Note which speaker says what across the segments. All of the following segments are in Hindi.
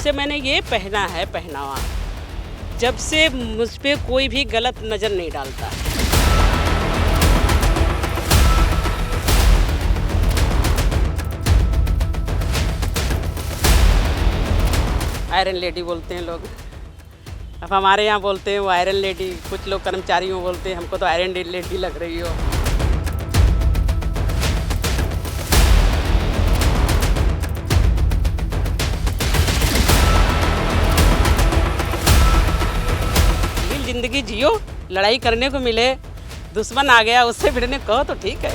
Speaker 1: से मैंने ये पहना है पहनावा, जब से मुझ पे कोई भी गलत नज़र नहीं डालता। आयरन लेडी बोलते हैं लोग, अब हमारे यहाँ बोलते हैं वो आयरन लेडी, कुछ लोग कर्मचारियों बोलते हैं, हमको तो आयरन लेडी लग रही हो। जिंदगी जियो, लड़ाई करने को मिले, दुश्मन आ गया उससे भिड़ने कहो तो ठीक है।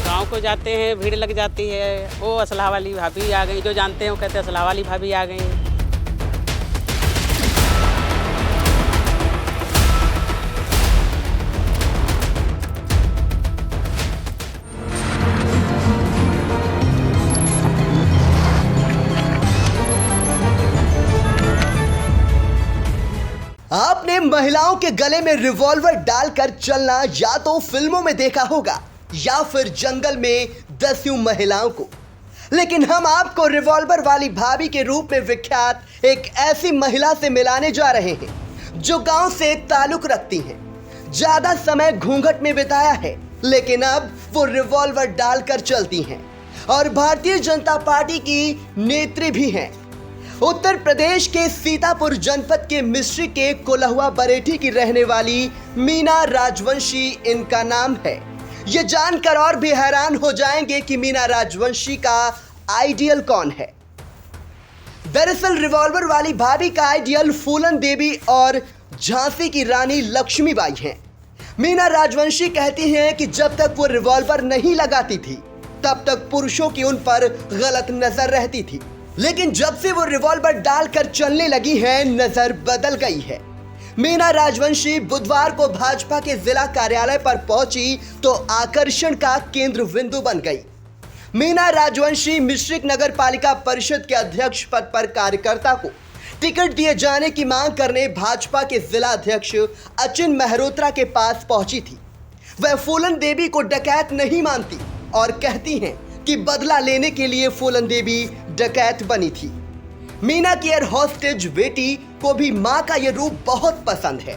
Speaker 1: गांव को जाते हैं, भीड़ लग जाती है, वो असलहा वाली भाभी आ गई, जो जानते हैं वो कहते हैं असलहा वाली भाभी आ गई।
Speaker 2: आपने महिलाओं के गले में रिवॉल्वर डालकर चलना या तो फिल्मों में देखा होगा या फिर जंगल में दस्यु महिलाओं को, लेकिन हम आपको रिवॉल्वर वाली भाभी के रूप में विख्यात एक ऐसी महिला से मिलाने जा रहे हैं जो गांव से ताल्लुक रखती हैं, ज्यादा समय घूंघट में बिताया है, लेकिन अब वो रिवॉल्वर डालकर चलती हैं और भारतीय जनता पार्टी की नेत्री भी हैं। उत्तर प्रदेश के सीतापुर जनपद के मिश्री के कोल्हुआ बरेठी की रहने वाली मीना राजवंशी इनका नाम है। ये जानकर और भी हैरान हो जाएंगे कि मीना राजवंशी का आइडियल कौन है। दरअसल रिवॉल्वर वाली भाभी का आइडियल फूलन देवी और झांसी की रानी लक्ष्मीबाई हैं। मीना राजवंशी कहती हैं कि जब तक वो रिवॉल्वर नहीं लगाती थी तब तक पुरुषों की उन पर गलत नजर रहती थी, लेकिन जब से वो रिवॉल्वर डालकर चलने लगी है नजर बदल गई है। मीना राजवंशी बुधवार को भाजपा के जिला कार्यालय पर पहुंची तो आकर्षण का केंद्र बिंदु बन गई। मीना राजवंशी मिश्रिक नगर पालिका परिषद के अध्यक्ष पद पर कार्यकर्ता को टिकट दिए जाने की मांग करने भाजपा के जिला अध्यक्ष अचिन मेहरोत्रा के पास पहुंची थी। वह फूलन देवी को डकैत नहीं मानती और कहती हैं कि बदला लेने के लिए फूलन देवी डकैत बनी थी। मीना की एयर हॉस्टेज बेटी को भी मां का यह रूप बहुत पसंद है।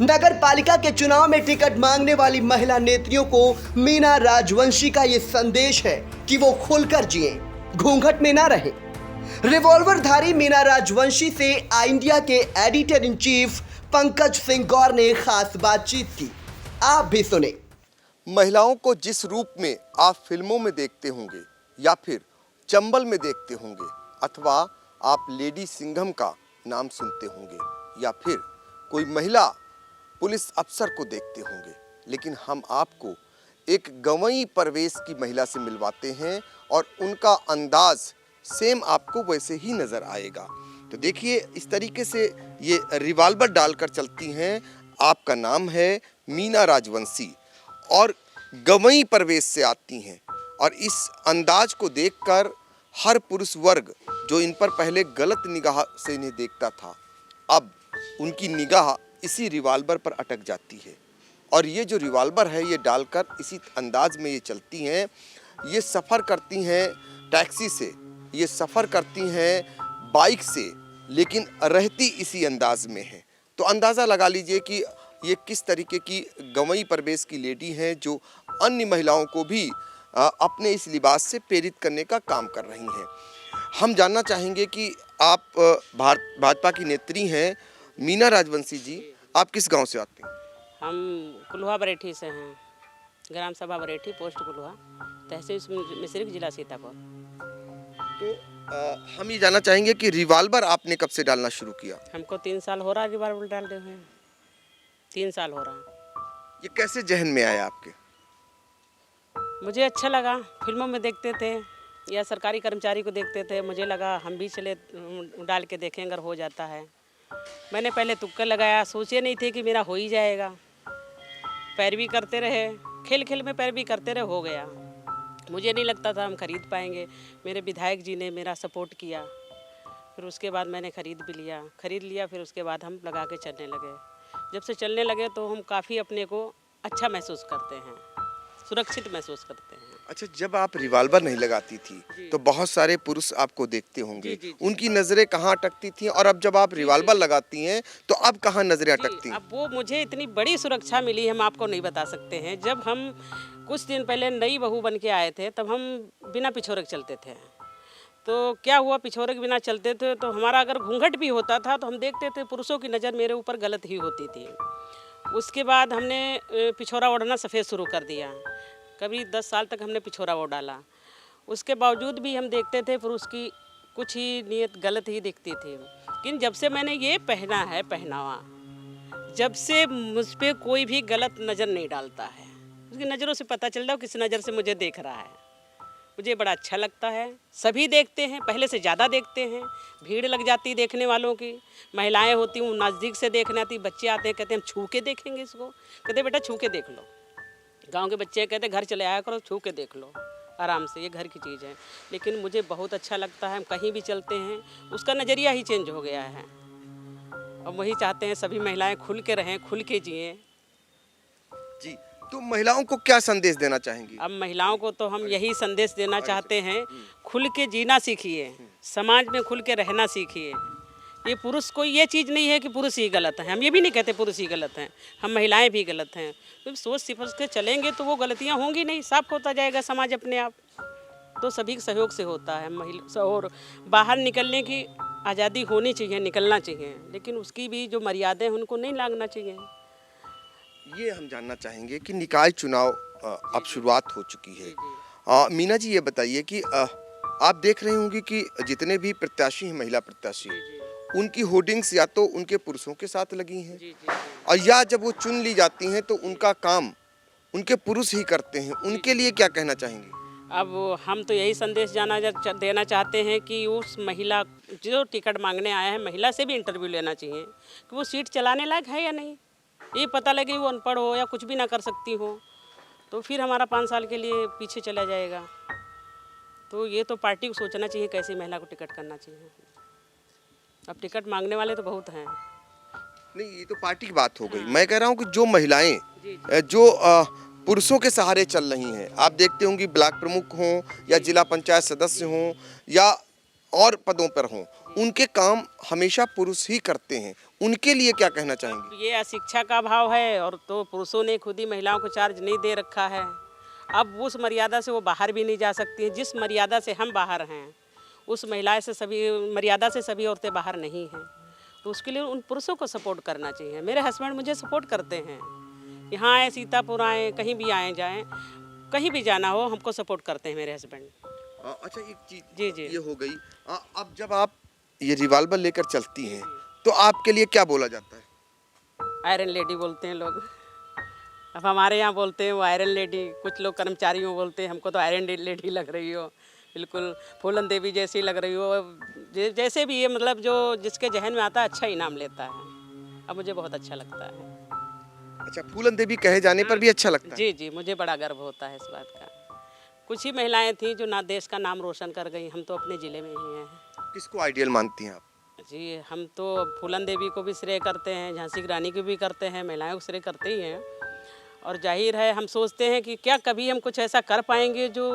Speaker 2: नगर पालिका के चुनाव में टिकट मांगने वाली महिला नेत्रियों को मीना राजवंशी का यह संदेश है कि वो खुलकर जिए, घूंघट में ना रहे। रिवॉल्वरधारी मीना राजवंशी से आई इंडिया के editor in chief Pankaj Singh Gaur ने खास बातचीत की। आप भी सुने।
Speaker 3: महिलाओं को जिस रूप में आप फिल्मों में देखते होंगे या फिर चंबल में देखते होंगे, अथवा आप लेडी सिंघम का नाम सुनते होंगे या फिर कोई महिला पुलिस अफसर को देखते होंगे, लेकिन हम आपको एक गवई परवेश की महिला से मिलवाते हैं और उनका अंदाज सेम आपको वैसे ही नजर आएगा। तो देखिए, इस तरीके से ये रिवॉल्वर डालकर चलती हैं। आपका नाम है मीना राजवंशी और गवई परवेश से आती हैं, और इस अंदाज को देखकर हर पुरुष वर्ग जो इन पर पहले गलत निगाह से इन्हें देखता था, अब उनकी निगाह इसी रिवॉल्वर पर अटक जाती है। और ये जो रिवॉल्वर है ये डालकर इसी अंदाज में ये चलती हैं। ये सफ़र करती हैं टैक्सी से, ये सफ़र करती हैं बाइक से, लेकिन रहती इसी अंदाज में है। तो अंदाज़ा लगा लीजिए कि ये किस तरीके की गवई परवेश की लेडी हैं जो अन्य महिलाओं को भी अपने इस लिबास से प्रेरित करने का काम कर रही हैं। हम जानना चाहेंगे कि आप भाजपा की नेत्री हैं मीना राजवंशी जी, आप किस गांव से आते हैं?
Speaker 1: हम कोल्हुआ बरेठी से हैं, ग्राम सभा बरेठी, पोस्ट कोल्हुआ, तहसील मिश्रिक, जिला सीतापुर।
Speaker 3: तो हम ये जानना चाहेंगे कि रिवॉल्वर आपने कब से डालना शुरू किया?
Speaker 1: हमको 3 साल हो रहा रिवॉल्वर डालते हुए, 3 साल हो रहा।
Speaker 3: ये कैसे जहन में आया आपके?
Speaker 1: मुझे अच्छा लगा, फिल्मों में देखते थे या सरकारी कर्मचारी को देखते थे, मुझे लगा हम भी चले डाल के देखें अगर हो जाता है। मैंने पहले तुक्का लगाया, सोचे नहीं थे कि मेरा हो ही जाएगा। पैरवी करते रहे, खेल खेल में पैरवी करते रहे, हो गया। मुझे नहीं लगता था हम खरीद पाएंगे। मेरे विधायक जी ने मेरा सपोर्ट किया, फिर उसके बाद मैंने खरीद लिया। फिर उसके बाद हम लगा के चलने लगे। जब से चलने लगे तो हम काफ़ी अपने को अच्छा महसूस करते हैं। सुरक्षित महसूस करते हैं।
Speaker 3: अच्छा, जब आप रिवॉल्वर नहीं लगाती थी तो बहुत सारे पुरुष आपको देखते होंगे,
Speaker 1: जी।
Speaker 3: उनकी नजरें कहाँ अटकती थी, और अब जब आप रिवॉल्वर लगाती हैं तो अब कहाँ नजरें अटकती हैं?
Speaker 1: अब वो मुझे इतनी बड़ी सुरक्षा मिली, हम आपको नहीं बता सकते हैं। जब हम कुछ दिन पहले नई बहू बन के आए थे, तब हम बिना पिछोरे के चलते थे। तो क्या हुआ, पिछोरे के बिना चलते थे तो हमारा अगर घूंघट भी होता था तो हम देखते थे पुरुषों की नज़र मेरे ऊपर गलत ही होती थी। उसके बाद हमने पिछोरा ओढ़ना सफ़ेद शुरू कर दिया। कभी 10 साल तक हमने पिछोरा ओढ़ डाला। उसके बावजूद भी हम देखते थे पुरुष की कुछ ही नीयत गलत ही दिखती थी। लेकिन जब से मैंने ये पहना है पहनावा, जब से मुझ पे कोई भी गलत नज़र नहीं डालता है। उसकी नज़रों से पता चल रहा है किस नज़र से मुझे देख रहा है। मुझे बड़ा अच्छा लगता है। सभी देखते हैं, पहले से ज़्यादा देखते हैं। भीड़ लग जाती है देखने वालों की। महिलाएं होती हूँ नज़दीक से देखने आती, बच्चे आते हैं कहते हैं हम छू के देखेंगे इसको। कहते बेटा छू के देख लो। गांव के बच्चे कहते घर चले आया करो, छू के देख लो आराम से, ये घर की चीज़ है। लेकिन मुझे बहुत अच्छा लगता है। हम कहीं भी चलते हैं उसका नज़रिया ही चेंज हो गया है। अब वही चाहते हैं सभी महिलाएं खुल के रहें, खुल के जिएँ।
Speaker 3: जी, तो महिलाओं को क्या संदेश देना चाहेंगी?
Speaker 1: अब महिलाओं को तो हम यही संदेश देना चाहते हैं, खुल के जीना सीखिए, समाज में खुल के रहना सीखिए। ये पुरुष कोई ये चीज़ नहीं है कि पुरुष ही गलत है। हम ये भी नहीं कहते पुरुष ही गलत हैं, हम महिलाएं भी गलत हैं। तो सोच समझ के चलेंगे तो वो गलतियां होंगी नहीं, साफ होता जाएगा समाज अपने आप। तो सभी के सहयोग से होता है। महिला और बाहर निकलने की आज़ादी होनी चाहिए, निकलना चाहिए, लेकिन उसकी भी जो मर्यादाएं हैं उनको नहीं लांघना चाहिए।
Speaker 3: ये हम जानना चाहेंगे कि निकाय चुनाव अब शुरुआत हो चुकी है। मीना जी, ये बताइए कि आप देख रहे होंगे कि जितने भी प्रत्याशी हैं, महिला प्रत्याशी, उनकी होर्डिंग्स या तो उनके पुरुषों के साथ लगी हैं, और या जब वो चुन ली जाती हैं तो उनका काम उनके पुरुष ही करते हैं। उनके लिए क्या कहना चाहेंगे?
Speaker 1: अब हम तो यही संदेश देना चाहते हैं कि उस महिला जो टिकट मांगने आया है, महिला से भी इंटरव्यू लेना चाहिए कि वो सीट चलाने लायक है या नहीं। ये पता लगे वो अनपढ़ हो या कुछ भी ना कर सकती हो तो फिर हमारा 5 साल के लिए पीछे चला जाएगा। तो ये तो पार्टी को सोचना चाहिए कैसी महिला को टिकट करना चाहिए। अब टिकट मांगने वाले तो बहुत हैं।
Speaker 3: नहीं, ये तो पार्टी की बात हो गई। मैं कह रहा हूँ कि जो महिलाएं जो पुरुषों के सहारे चल रही हैं, आप देखते होंगे ब्लॉक प्रमुख हों या जिला पंचायत सदस्य हों या और पदों पर हों, उनके काम हमेशा पुरुष ही करते हैं। उनके लिए क्या कहना चाहेंगे?
Speaker 1: ये अशिक्षा का अभाव है, और तो पुरुषों ने खुद ही महिलाओं को चार्ज नहीं दे रखा है। अब उस मर्यादा से वो बाहर भी नहीं जा सकती हैं जिस मर्यादा से हम बाहर हैं। उस महिला से सभी मर्यादा से सभी औरतें बाहर नहीं हैं। तो उसके लिए उन पुरुषों को सपोर्ट करना चाहिए। मेरे हस्बैंड मुझे सपोर्ट करते हैं। यहाँ आए, सीतापुर आए, कहीं भी आए जाएँ, कहीं भी जाना हो हमको सपोर्ट करते हैं मेरे हस्बैंड।
Speaker 3: अच्छा, एक चीज
Speaker 1: जी
Speaker 3: ये हो गई। अब जब आप ये रिवॉल्वर लेकर चलती हैं तो आपके लिए क्या बोला जाता है?
Speaker 1: आयरन लेडी बोलते हैं लोग। अब हमारे यहाँ बोलते हैं वो आयरन लेडी, कुछ लोग कर्मचारियों बोलते हैं हमको तो आयरन लेडी लग रही हो, बिल्कुल फूलन देवी जैसी लग रही हो। जैसे भी ये मतलब जो जिसके जहन में आता है अच्छा इनाम लेता है। अब मुझे बहुत अच्छा लगता है।
Speaker 3: अच्छा, फूलन देवी कहे जाने पर भी अच्छा लगता है?
Speaker 1: जी जी, मुझे बड़ा गर्व होता है इस बात का। कुछ ही महिलाएं थी जो ना देश का नाम रोशन कर गई। हम तो अपने ज़िले में ही हैं।
Speaker 3: किसको आइडियल मानती हैं आप?
Speaker 1: जी, हम तो फूलन देवी को भी श्रेय करते हैं, झांसी की रानी को भी करते हैं, महिलाओं को श्रेय करते ही हैं। और जाहिर है हम सोचते हैं कि क्या कभी हम कुछ ऐसा कर पाएंगे जो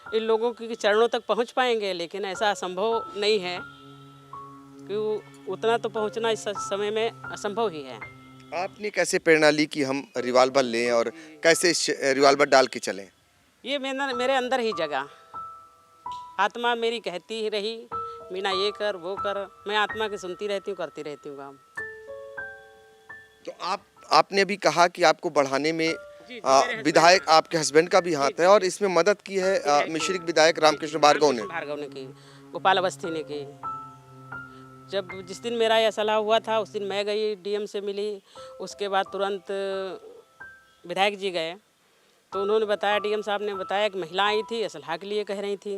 Speaker 1: इन लोगों के चरणों तक पहुंच पाएंगे, लेकिन ऐसा असंभव नहीं है कि उतना तो पहुंचना इस समय में असंभव ही है।
Speaker 3: आपने कैसे प्रेरणा ली कि हम रिवॉल्वर लें और कैसे रिवॉल्वर डाल के चलें?
Speaker 1: ये मेरे अंदर ही जगह, आत्मा मेरी कहती ही रही मीना ये कर वो कर। मैं आत्मा की सुनती रहती हूँ, करती रहती हूँ काम।
Speaker 3: तो आपने अभी कहा कि आपको बढ़ाने में विधायक आपके हस्बैंड का भी हाथ है, और इसमें मदद की है मिश्रिक विधायक रामकृष्ण भार्गव ने
Speaker 1: की, गोपाल अवस्थी ने की। जब जिस दिन मेरा यह सलाह हुआ था उस दिन मैं गई, डीएम से मिली। उसके बाद तुरंत विधायक जी गए तो उन्होंने बताया, डीएम साहब ने बताया कि महिला आई थी, असलाह के लिए कह रही थी,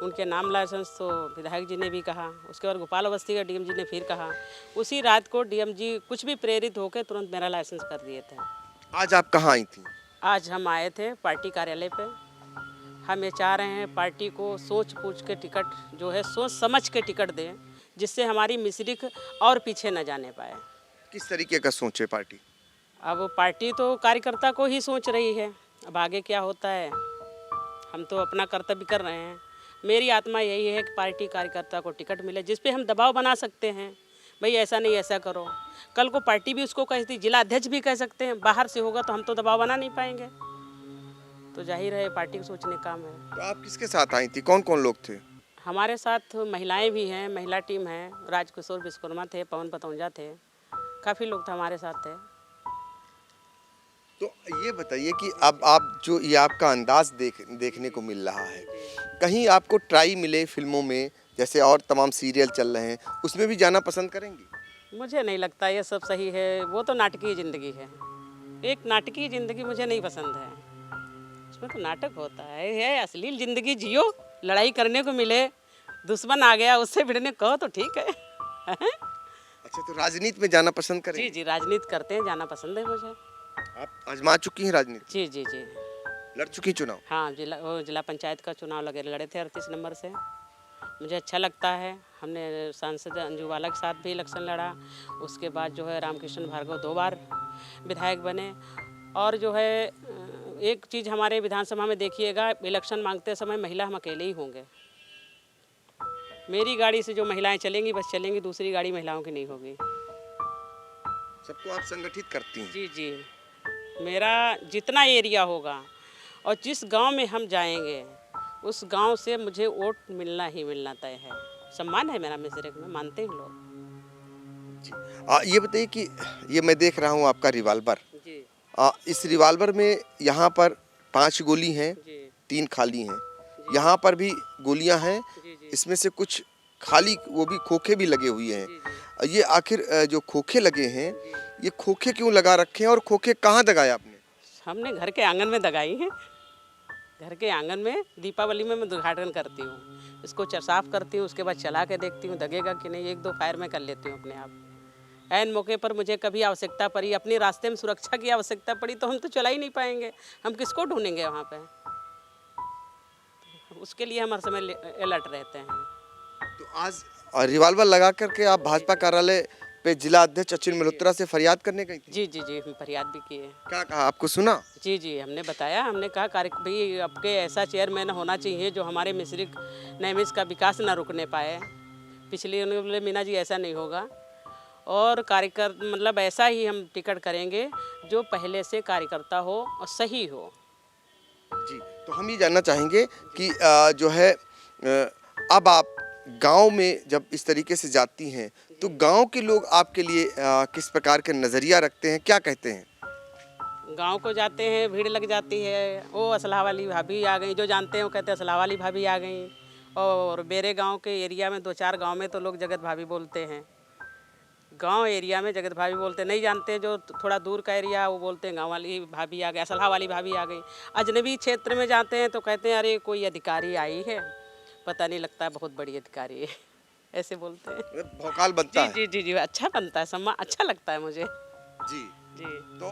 Speaker 1: उनके नाम लाइसेंस। तो विधायक जी ने भी कहा। उसके बाद गोपाल अवस्थी का डीएम जी ने फिर कहा। उसी रात को डीएम जी कुछ भी प्रेरित होकर तुरंत मेरा लाइसेंस कर दिए थे।
Speaker 3: आज आप कहाँ आई थी?
Speaker 1: आज हम आए थे पार्टी कार्यालय पे। हम ये चाह रहे हैं पार्टी को सोच पूछ के टिकट जो है सोच समझ के टिकट दें, जिससे हमारी मिश्रिक और पीछे न जाने पाए।
Speaker 3: किस तरीके का सोचे पार्टी?
Speaker 1: अब पार्टी तो कार्यकर्ता को ही सोच रही है अब आगे क्या होता है, हम तो अपना कर्तव्य कर रहे हैं। मेरी आत्मा यही है कि पार्टी कार्यकर्ता को टिकट मिले, जिस पे हम दबाव बना सकते हैं, भाई ऐसा नहीं ऐसा करो। कल को पार्टी भी उसको कहती, जिला अध्यक्ष भी कह सकते हैं, बाहर से होगा तो हम तो दबाव बना नहीं पाएंगे। तो जाहिर है पार्टी को सोचने काम है।
Speaker 3: तो आप किसके साथ आई थी, कौन कौन लोग थे?
Speaker 1: हमारे साथ महिलाएं भी हैं, महिला टीम है, राजकिशोर विश्वकर्मा थे, पवन पतौंजा थे, काफ़ी लोग थे हमारे साथ थे।
Speaker 3: तो ये बताइए कि अब आप जो ये आपका अंदाज देखने को मिल रहा है, कहीं आपको ट्राई मिले फिल्मों में, जैसे और तमाम सीरियल चल रहे हैं, उसमें भी जाना पसंद करेंगी?
Speaker 1: मुझे नहीं लगता ये सब सही है, वो तो नाटकीय ज़िंदगी है। एक नाटकीय ज़िंदगी मुझे नहीं पसंद है, उसमें तो नाटक होता है अश्लील ज़िंदगी जियो, लड़ाई करने को मिले, दुश्मन आ गया उससे भिड़ने कहो तो ठीक है।
Speaker 3: अच्छा, तो राजनीति में जाना पसंद
Speaker 1: जी
Speaker 3: करेंगे?
Speaker 1: जी, राजनीति करते हैं, जाना पसंद है मुझे।
Speaker 3: आप आजमा चुकी हैं राजनीति,
Speaker 1: जी जी जी।
Speaker 3: लड़ चुकी चुनाव?
Speaker 1: हाँ, जिला पंचायत का चुनाव लड़े थे 38 नंबर से। मुझे अच्छा लगता है। हमने सांसद अंजू बाला के साथ भी इलेक्शन लड़ा। उसके बाद जो है रामकृष्ण भार्गव 2 बार विधायक बने। और जो है एक चीज़ हमारे विधानसभा में देखिएगा, इलेक्शन मांगते समय महिला हम अकेले ही होंगे। मेरी गाड़ी से जो महिलाएं चलेंगी बस चलेंगी, दूसरी गाड़ी महिलाओं की नहीं होगी।
Speaker 3: सबको आप संगठित करती हैं?
Speaker 1: जी जी, मेरा जितना एरिया होगा और जिस गांव में हम जाएंगे उस गांव से मुझे वोट मिलना ही मिलना तय है। सम्मान है मेरा मिसरिक में, मानते हैं लोग।
Speaker 3: ये बताइए कि ये मैं देख रहा हूँ आपका रिवाल्वर,
Speaker 1: जी
Speaker 3: इस रिवाल्वर में यहाँ पर 5 गोली हैं,
Speaker 1: जी
Speaker 3: 3 खाली हैं, यहाँ पर भी गोलियाँ हैं,
Speaker 1: जी जी
Speaker 3: इसमें से कुछ खाली, वो भी खोखे भी लगे हुए हैं।
Speaker 1: जी जी।
Speaker 3: ये आखिर जो खोखे लगे हैं, ये खोखे क्यों लगा रखे हैं और खोखे कहाँ दगाए आपने?
Speaker 1: हमने घर के आंगन में दगाई है। घर के आंगन में दीपावली में मैं उद्घाटन करती हूँ, इसको साफ करती हूँ, उसके बाद चला के देखती हूँ दगेगा कि नहीं। 1-2 फायर में कर लेती हूँ अपने आप। ऐन मौके पर मुझे कभी आवश्यकता पड़ी, अपने रास्ते में सुरक्षा की आवश्यकता पड़ी तो हम तो चला ही नहीं पाएंगे, हम किसको ढूंढेंगे वहाँ पे। उसके लिए हम हर समय अलर्ट रहते हैं।
Speaker 3: तो आज रिवाल्वर लगा करके आप भाजपा कार्यालय पे जिला अध्यक्ष अचिन मल्होत्रा से फरियाद करने गई थी?
Speaker 1: जी जी जी, हम फरियाद भी किए।
Speaker 3: क्या कहा, आपको सुना? जी
Speaker 1: जी, हमने बताया, हमने कहा भाई आपके ऐसा चेयरमैन होना चाहिए जो हमारे मिसरिक नैमिष का विकास ना रुकने पाए। पिछले उन्होंने बोले मीना जी ऐसा नहीं होगा, और कार्यकर्ता मतलब ऐसा ही हम टिकट करेंगे जो पहले से कार्यकर्ता हो और सही हो।
Speaker 3: जी, तो हम ये जानना चाहेंगे कि जो है अब आप गांव में जब इस तरीके से जाती हैं तो गांव के लोग आपके लिए किस प्रकार के नज़रिया रखते हैं, क्या कहते हैं?
Speaker 1: गांव को जाते हैं, भीड़ लग जाती है, वो असलहा वाली भाभी आ गई, जो जानते हैं वो कहते हैं असलहा वाली भाभी आ गई। और मेरे गांव के एरिया में 2-4 गांव में तो लोग जगत भाभी बोलते हैं। गांव एरिया में जगत भाभी बोलते नहीं जानते, जो थोड़ा दूर का एरिया वो बोलते हैं गांव वाली भाभी आ गई, असलहा वाली भाभी आ गई। अजनबी क्षेत्र में जाते हैं तो कहते हैं अरे कोई अधिकारी आई है, पता नहीं लगता है बहुत बड़ी अधिकारी है, ऐसे बोलते हैं।
Speaker 3: भौकाल बनता है?
Speaker 1: जी जी जी, अच्छा बनता है, सम्मान अच्छा लगता है मुझे।
Speaker 3: जी
Speaker 1: जी
Speaker 3: तो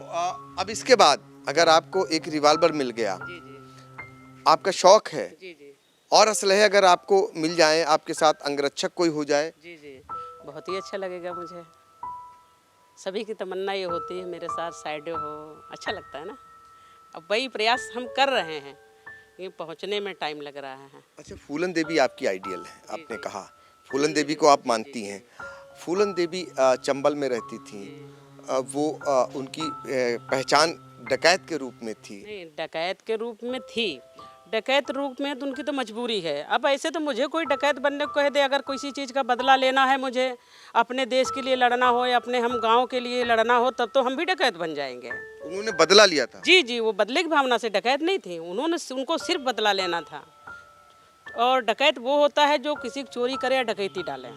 Speaker 3: अब इसके बाद अगर आपको एक रिवाल्वर मिल गया,
Speaker 1: जी जी
Speaker 3: आपका शौक है,
Speaker 1: जी जी
Speaker 3: और असलहे अगर आपको मिल जाए, आपके साथ अंगरक्षक कोई हो जाए?
Speaker 1: जी जी, बहुत ही अच्छा लगेगा मुझे। सभी की तमन्ना ये होती है मेरे साथ साइड हो, अच्छा लगता है ना। अब वही प्रयास हम कर रहे हैं, ये पहुंचने में टाइम लग रहा है।
Speaker 3: अच्छा, फूलन देवी आपकी आइडियल है, आपने
Speaker 1: जी।
Speaker 3: कहा फूलन देवी को आप मानती हैं। फूलन देवी चंबल में रहती थी, वो उनकी पहचान डकैत के रूप में थी।
Speaker 1: नहीं, डकैत के रूप में थी, डकैत रूप में तो उनकी तो मजबूरी है। अब ऐसे तो मुझे कोई डकैत बनने को कह दे, अगर किसी चीज़ का बदला लेना है, मुझे अपने देश के लिए लड़ना हो या अपने हम गांव के लिए लड़ना हो, तब तो हम भी डकैत बन जाएंगे।
Speaker 3: उन्होंने बदला लिया था?
Speaker 1: जी जी, वो बदले की भावना से डकैत नहीं थी, उनको सिर्फ बदला लेना था। और डकैत वो होता है जो किसी की चोरी करे या डकैती डाले,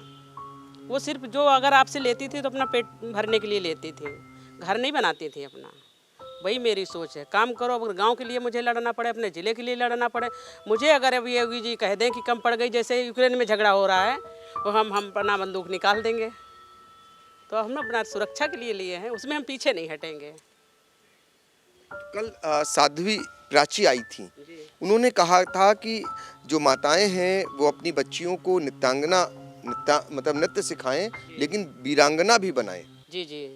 Speaker 1: वो सिर्फ जो अगर आपसे लेती थी तो अपना पेट भरने के लिए लेती थी, घर नहीं बनाती थी अपना। वही मेरी सोच है, काम करो। अगर गांव के लिए मुझे लड़ना पड़े, अपने ज़िले के लिए लड़ना पड़े, मुझे अगर अभी योगी जी कह दें कि कम पड़ गई, जैसे यूक्रेन में झगड़ा हो रहा है, तो हम अपना बंदूक निकाल देंगे। तो हम अपना सुरक्षा के लिए लिए हैं, उसमें हम पीछे नहीं हटेंगे।
Speaker 3: कल साध्वी प्राची आई थी,
Speaker 1: जी
Speaker 3: उन्होंने कहा था कि जो माताएं हैं वो अपनी बच्चियों को मतलब नृत्य सिखाएं, लेकिन वीरांगना भी बनाएं।
Speaker 1: जी जी,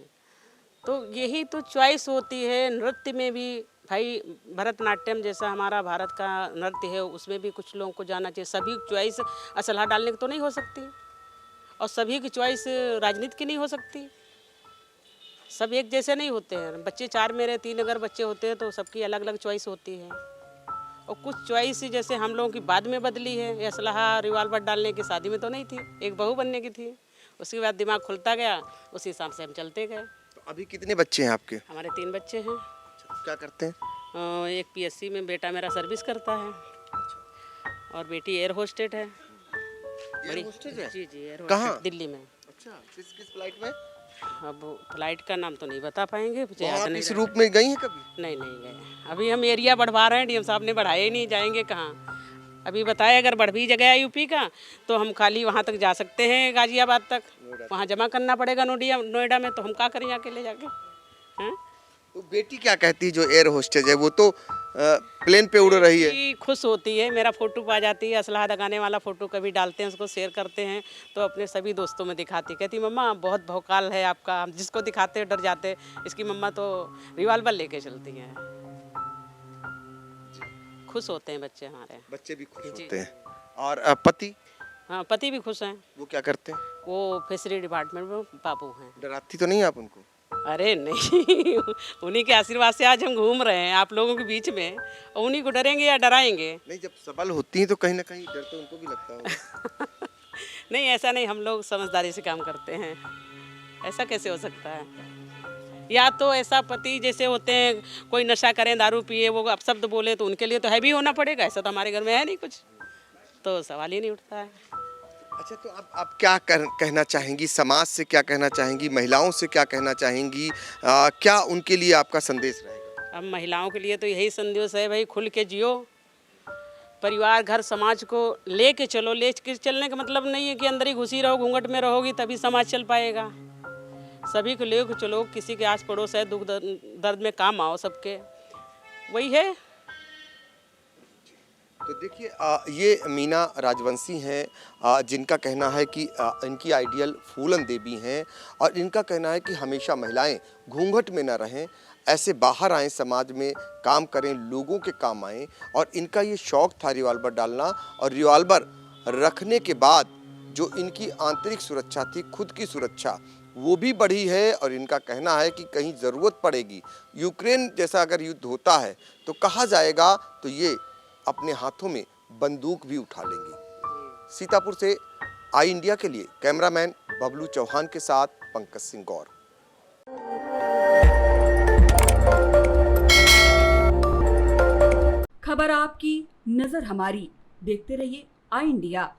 Speaker 1: तो यही तो चॉइस होती है, नृत्य में भी भाई भरतनाट्यम जैसा हमारा भारत का नृत्य है, उसमें भी कुछ लोगों को जाना चाहिए। सभी की चॉइस असलहा डालने की तो नहीं हो सकती, और सभी की चॉइस राजनीति की नहीं हो सकती। सब एक जैसे नहीं होते हैं। बच्चे 4 मेरे 3 अगर बच्चे होते हैं तो सबकी अलग अलग चॉइस होती है, और कुछ चॉइस जैसे हम लोगों की बाद में बदली है। ये असलहा रिवॉल्वर डालने की शादी में तो नहीं थी, एक बहू बनने की थी। उसके बाद दिमाग खुलता गया, उसी हिसाब से हम चलते गए।
Speaker 3: तो अभी कितने बच्चे हैं आपके?
Speaker 1: हमारे 3 बच्चे हैं।
Speaker 3: क्या करते हैं?
Speaker 1: एक पीएससी में बेटा मेरा सर्विस करता है, और बेटी एयर होस्टेस है।
Speaker 3: एयर होस्टेस है?
Speaker 1: जी जी, एयर
Speaker 3: कहाँ?
Speaker 1: होस्टेस दिल्ली में।
Speaker 3: अच्छा, किस किस फ्लाइट में?
Speaker 1: अब फ्लाइट का नाम तो नहीं बता पाएंगे, मुझे
Speaker 3: वहाँ
Speaker 1: याद
Speaker 3: आप
Speaker 1: नहीं
Speaker 3: इस
Speaker 1: रहा।
Speaker 3: रूप में गई हैं कभी?
Speaker 1: नहीं नहीं गए। अभी हम एरिया बढ़वा रहे हैं, डीएम साहब ने बढ़ाया ही नहीं, जाएंगे कहाँ। अभी बताया अगर बढ़ भी जगह है यूपी का तो हम खाली वहाँ तक जा सकते हैं, गाजियाबाद तक। वहाँ जमा करना पड़ेगा नोएडा में, तो हम क्या करें अकेले जाके, हैं?
Speaker 3: तो बेटी क्या कहती है जो एयर होस्टेज है? वो तो प्लेन पे उड़ रही है।
Speaker 1: बेटी खुश होती है, मेरा फोटो पा जाती है। असलहा दगाने वाला फोटो कभी डालते हैं, उसको शेयर करते हैं तो अपने सभी दोस्तों में दिखाती, कहती मम्मा बहुत भौकाल है आपका, हम जिसको दिखाते हैं डर जाते। इसकी मम्मा तो रिवॉल्वर लेके चलती हैं। खुश होते हैं बच्चे हमारे।
Speaker 3: बच्चे भी खुश
Speaker 1: जी।
Speaker 3: होते हैं। और पति?
Speaker 1: हाँ, पति भी खुश हैं।
Speaker 3: वो क्या करते हैं?
Speaker 1: वो फिशरी डिपार्टमेंट में बाबू हैं।
Speaker 3: डराती तो नहीं आप उनको?
Speaker 1: अरे नहीं उन्हीं के आशीर्वाद से आज हम घूम रहे हैं आप लोगों के बीच में, और उन्हीं को डरेंगे या डराएंगे?
Speaker 3: नहीं, जब सबल होती हैं तो कहीं ना कहीं डर तो उनको भी लगता होगा।
Speaker 1: नहीं, ऐसा नहीं, हम लोग समझदारी से काम करते हैं। ऐसा कैसे हो सकता है? या तो ऐसा पति जैसे होते हैं, कोई नशा करें, दारू पिए, वो अपशब्द बोले तो उनके लिए तो हैवी होना पड़ेगा। ऐसा तो हमारे घर में है नहीं कुछ, तो सवाल ही नहीं उठता है।
Speaker 3: अच्छा, तो आप क्या कहना चाहेंगी? समाज से क्या कहना चाहेंगी? महिलाओं से क्या कहना चाहेंगी? क्या उनके लिए आपका संदेश रहेगा?
Speaker 1: अब महिलाओं के लिए तो यही संदेश है भाई, खुल के जियो, परिवार घर समाज को लेके चलो। लेके चलने का मतलब नहीं है कि अंदर ही घुसी रहो, घूंघट में रहोगी तभी समाज चल पाएगा। सभी को लेके चलो, किसी के आस पड़ोस है, दुख दर्द में काम आओ सबके, वही है।
Speaker 3: तो देखिए, ये मीना राजवंशी हैं, जिनका कहना है कि इनकी आइडियल फूलन देवी हैं, और इनका कहना है कि हमेशा महिलाएं घूंघट में न रहें, ऐसे बाहर आएँ, समाज में काम करें, लोगों के काम आएँ। और इनका ये शौक़ था रिवॉल्वर डालना, और रिवॉल्वर रखने के बाद जो इनकी आंतरिक सुरक्षा थी, खुद की सुरक्षा, वो भी बढ़ी है। और इनका कहना है कि कहीं ज़रूरत पड़ेगी, यूक्रेन जैसा अगर युद्ध होता है तो कहा जाएगा, तो ये अपने हाथों में बंदूक भी उठा लेंगी। सीतापुर से आई इंडिया के लिए कैमरामैन बबलू चौहान के साथ पंकज सिंह गौर।
Speaker 4: खबर आपकी, नजर हमारी। देखते रहिए आई इंडिया।